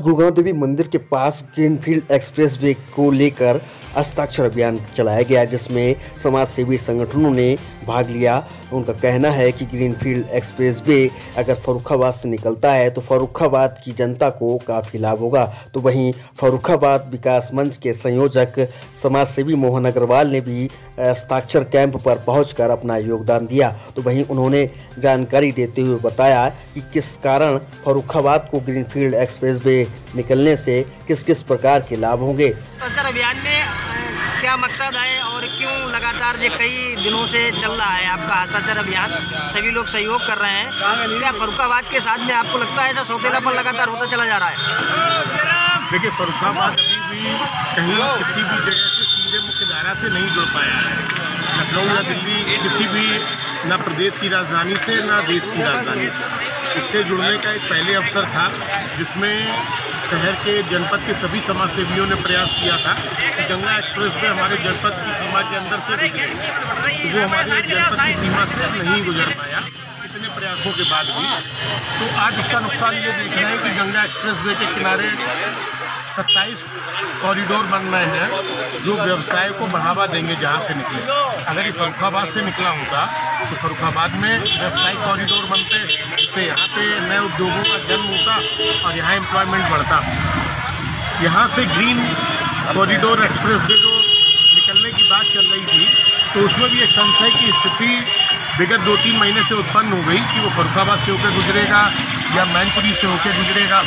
गुड़गांव देवी मंदिर के पास greenfield expressway को लेकर हस्ताक्षर अभियान चलाया गया, जिसमें समाज सेवी संगठनों ने भाग लिया। उनका कहना है कि ग्रीनफील्ड एक्सप्रेसवे अगर फर्रुखाबाद से निकलता है तो फर्रुखाबाद की जनता को काफ़ी लाभ होगा। तो वहीं फर्रुखाबाद विकास मंच के संयोजक समाज सेवी मोहन अग्रवाल ने भी हस्ताक्षर कैंप पर पहुंचकर अपना योगदान दिया। तो वहीं उन्होंने जानकारी देते हुए बताया कि किस कारण फर्रुखाबाद को ग्रीनफील्ड एक्सप्रेसवे निकलने से किस किस प्रकार के लाभ होंगे। हस्ताक्षर अभियान में क्या मकसद है और क्यों लगातार ये कई दिनों से चल रहा है आपका हस्ताक्षर अभियान, सभी लोग सहयोग कर रहे हैं? क्या फर्रुखाबाद के साथ में आपको लगता है ऐसा सौतेलापन लगातार होता चला जा रहा है? देखिए, फर्रुखाबाद अभी भी कहीं किसी भी जगह से सीधे मुख्य धारा से नहीं जुड़ पाया है। लखनऊ या दिल्ली किसी भी न प्रदेश की राजधानी से न देश की राजधानी से इससे जुड़ने का एक पहले अवसर था, जिसमें शहर के जनपद के सभी समाज सेवियों ने प्रयास किया था कि गंगा एक्सप्रेस में हमारे जनपद की सीमा के अंदर से गुजरे, तो वो हमारे जनपद की सीमा से नहीं गुजर पाया इतने प्रयासों के बाद भी। तो आज उसका नुकसान ये देख रहे हैं कि गंगा एक्सप्रेस वे के किनारे 27 कॉरिडोर बन रहे हैं जो व्यवसाय को बढ़ावा देंगे। जहाँ से निकले, अगर ये फर्रुखाबाद से निकला होता तो फर्रुखाबाद में व्यवसायिक कॉरिडोर बनते, जिससे यहाँ पे नए उद्योगों का जन्म होता और यहाँ एम्प्लॉयमेंट बढ़ता। यहाँ से ग्रीन कॉरिडोर एक्सप्रेस वे जो निकलने की बात चल रही थी, तो उसमें भी एक संशय की स्थिति विगत 2-3 महीने से उत्पन्न हो गई कि वो फर्रुखाबाद से होकर गुजरेगा या मैनपुरी से होकर गुजरेगा।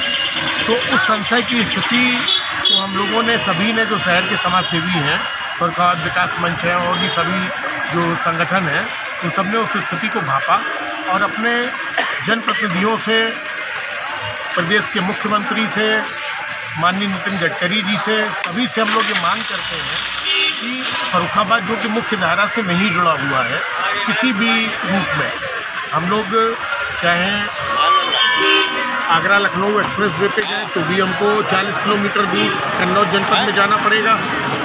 तो उस संशय की स्थिति तो हम लोगों ने सभी ने, जो शहर के समाज सेवी हैं, फर्रुखाबाद विकास मंच है और भी सभी जो संगठन हैं, उन सब ने उस स्थिति को भापा और अपने जनप्रतिनिधियों से, प्रदेश के मुख्यमंत्री से, माननीय नितिन गडकरी जी से, सभी से हम लोग ये मांग करते हैं कि फर्रुखाबाद जो कि मुख्य धारा से नहीं जुड़ा हुआ है किसी भी रूप में, हम लोग चाहे आगरा लखनऊ एक्सप्रेस वे पे जाए तो भी हमको 40 किलोमीटर दूर कन्नौज जनपद में जाना पड़ेगा,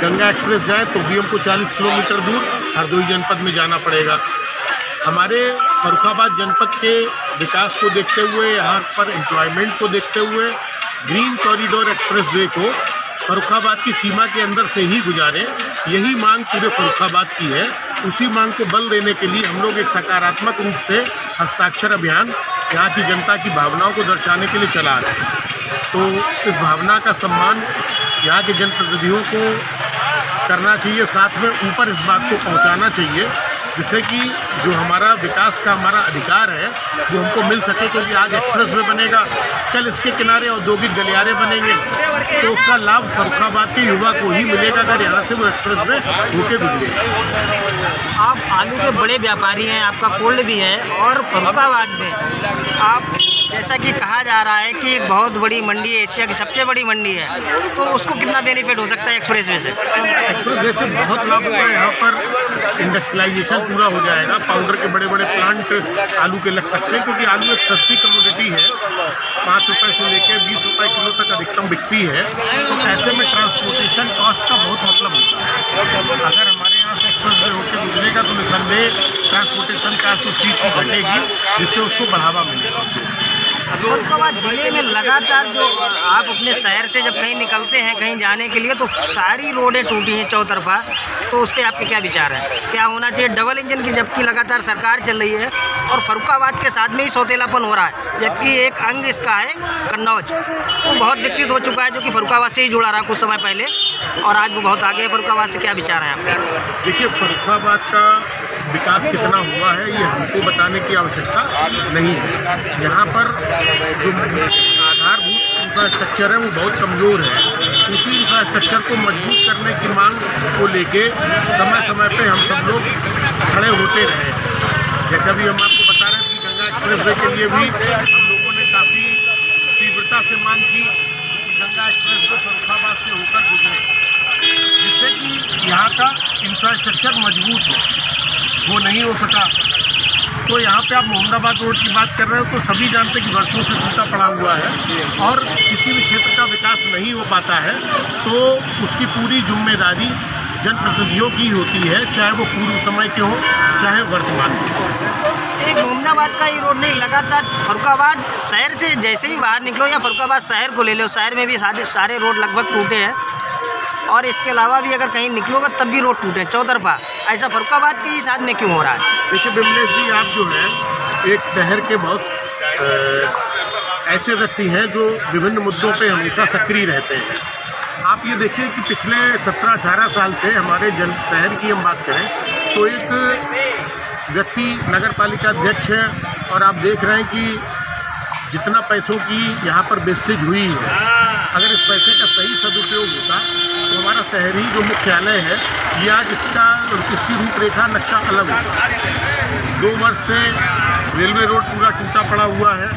गंगा एक्सप्रेस जाए तो भी हमको 40 किलोमीटर दूर हरदोई जनपद में जाना पड़ेगा। हमारे फर्रुखाबाद जनपद के विकास को देखते हुए, यहाँ पर एम्प्लॉयमेंट को देखते हुए, ग्रीन कॉरिडोर एक्सप्रेस वे को फर्रुखाबाद की सीमा के अंदर से ही गुजारें, यही मांग पूरे फर्रुखाबाद की है। उसी मांग को बल देने के लिए हम लोग एक सकारात्मक रूप से हस्ताक्षर अभियान यहाँ की जनता की भावनाओं को दर्शाने के लिए चला रहे हैं। तो इस भावना का सम्मान यहाँ के जनप्रतिनिधियों को करना चाहिए, साथ में ऊपर इस बात को पहुँचाना चाहिए जिससे कि जो हमारा विकास का हमारा अधिकार है वो हमको मिल सके। क्योंकि आज एक्सप्रेस वे बनेगा, कल इसके किनारे औद्योगिक गलियारे बनेंगे, तो उसका लाभ फर्रुखाबाद के युवा को ही मिलेगा अगर यहाँ से वो एक्सप्रेस वे होके गुजरेगा। आप आलू के बड़े व्यापारी हैं, आपका कोल्ड भी है, और फर्रुखाबाद में आप जैसा कि कहा जा रहा है कि एक बहुत बड़ी मंडी है, एशिया की सबसे बड़ी मंडी है, तो उसको कितना बेनिफिट हो सकता है एक्सप्रेस वे से? एक्सप्रेस वे से बहुत लाभ होगा। यहाँ पर इंडस्ट्रियलाइजेशन पूरा हो जाएगा, पाउडर के बड़े बड़े प्लांट आलू के लग सकते हैं, क्योंकि आलू एक सस्ती कमोडिटी है, 5 रुपये से लेकर 20 रुपये किलो तक अधिकतम बिकती है। तो ऐसे में ट्रांसपोर्टेशन कॉस्ट का बहुत मतलब होता है। अगर हमारे यहाँ से एक्सप्रेस वे होकर गुजरेगा तो निसंदेह ट्रांसपोर्टेशन कॉस्ट उस चीज़ की घटेगी, जिससे उसको बढ़ावा मिलेगा। फर्रुखाबाद जिले में लगातार जो आप अपने शहर से जब कहीं निकलते हैं कहीं जाने के लिए, तो सारी रोडें टूटी हैं चौतरफा, तो उस पर आपके क्या विचार हैं? क्या होना चाहिए डबल इंजन की, जबकि लगातार सरकार चल रही है और फर्रुखाबाद के साथ में ही सौतेलापन हो रहा है, जबकि एक अंग इसका है कन्नौज, वो बहुत विकसित हो चुका है, जो कि फर्रुखाबाद से ही जुड़ा रहा कुछ समय पहले, और आज वो बहुत आगे है। फर्रुखाबाद से क्या विचार है आपके? देखिए, फर्रुखाबाद का विकास कितना हुआ है ये हमको बताने की आवश्यकता नहीं है। यहाँ पर जो आधारभूत इंफ्रास्ट्रक्चर है वो बहुत कमज़ोर है। उसी इंफ्रास्ट्रक्चर को मजबूत करने की मांग को लेके समय समय पे हम सब लोग खड़े होते रहे। जैसे अभी हम आपको बता रहे हैं कि गंगा एक्सप्रेस वे के लिए भी हम लोगों ने काफ़ी तीव्रता से मांग की कि गंगा एक्सप्रेस वे फर्रुखाबाद से होकर गुजरे, जिससे कि यहाँ का इंफ्रास्ट्रक्चर मजबूत हो। वो नहीं हो सका। तो यहाँ पे आप मोहम्मदाबाद रोड की बात कर रहे हो, तो सभी जानते हैं कि वर्षों से टूटा पड़ा हुआ है और किसी भी क्षेत्र का विकास नहीं हो पाता है, तो उसकी पूरी जिम्मेदारी जनप्रतिनिधियों की होती है, चाहे वो पूर्व समय के हो चाहे वर्तमान के हो। एक मोहम्मदाबाद का ही रोड नहीं, लगातार फरुखाबाद शहर से जैसे ही बाहर निकलो या फरुखाबाद शहर को ले लो, शहर में भी सारे रोड लगभग टूटे हैं। और इसके अलावा भी अगर कहीं निकलोगे तब भी रोड टूटे हैं चौतरफा। ऐसा फरुखाबाद के ही साथ में क्यों हो रहा है? देखिए विमलेश जी, आप जो है एक शहर के बहुत ऐसे व्यक्ति हैं जो विभिन्न मुद्दों पे हमेशा सक्रिय रहते हैं। आप ये देखिए कि पिछले 17-18 साल से हमारे शहर की हम बात करें तो एक व्यक्ति नगर पालिका अध्यक्ष है, और आप देख रहे हैं कि जितना पैसों की यहाँ पर वेस्टेज हुई है, अगर इस पैसे का सही सदुपयोग होता तो हमारा शहरी जो मुख्यालय है ये आज इसकी रूपरेखा नक्शा अलग होता। 2 वर्ष से रेलवे रोड पूरा टूटा पड़ा हुआ है।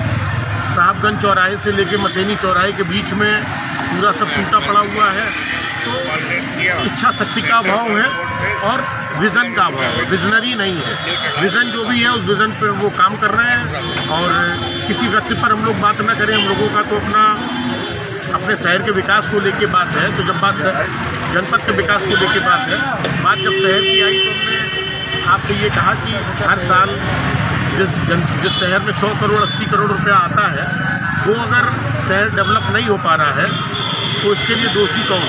साहबगंज चौराहे से लेकर मसैनी चौराहे के बीच में पूरा सब टूटा पड़ा हुआ है। तो इच्छा शक्ति का अभाव है और विज़न का अभाव है, विजनरी नहीं है। विज़न जो भी है उस विज़न पे वो काम कर रहे हैं। और किसी व्यक्ति पर हम लोग बात ना करें, हम लोगों का तो अपने शहर के विकास को लेके बात है। तो जब बात जनपद के विकास को लेके बात है, बात जब शहर की आई तो हमने आपसे ये कहा कि हर साल जिस शहर में 100 करोड़ 80 करोड़ रुपया आता है, वो अगर शहर डेवलप नहीं हो पा रहा है तो इसके लिए दोषी कौन?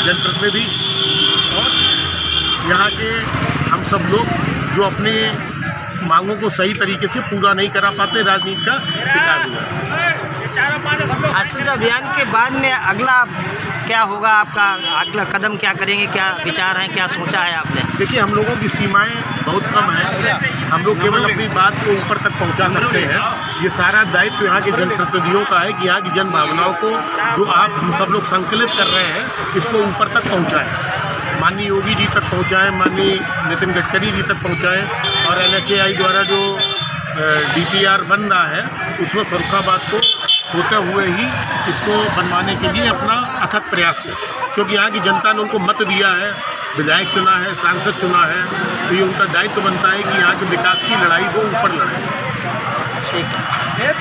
जनप्रतिनिधि और यहाँ के हम सब लोग जो अपने मांगों को सही तरीके से पूरा नहीं करा पाते, राजनीति का शिकार हुआ। आश्रय अभियान के बाद में अगला क्या होगा? आपका अगला कदम क्या करेंगे? क्या विचार हैं? क्या सोचा है आपने? देखिए, हम लोगों की सीमाएं बहुत कम हैं। हम लोग केवल अपनी बात को ऊपर तक पहुंचा सकते हैं। ये सारा दायित्व यहाँ के जनप्रतिनिधियों का है कि यहाँ की जन भावनाओं को जो आप हम सब लोग संकलित कर रहे हैं, इसको ऊपर तक पहुँचाएँ। माननीय योगी जी तक पहुँचाएँ, माननीय नितिन गडकरी जी तक पहुँचाएँ। और NHAI द्वारा जो DPR बन रहा है उसमें फरुखाबाद को होते हुए ही इसको बनवाने के लिए अपना अथक प्रयास करें। क्योंकि यहाँ की जनता ने उनको मत दिया है, विधायक चुना है, सांसद चुना है, तो ये उनका दायित्व बनता है कि यहाँ के विकास की लड़ाई को ऊपर लड़ाएं। ठीक है।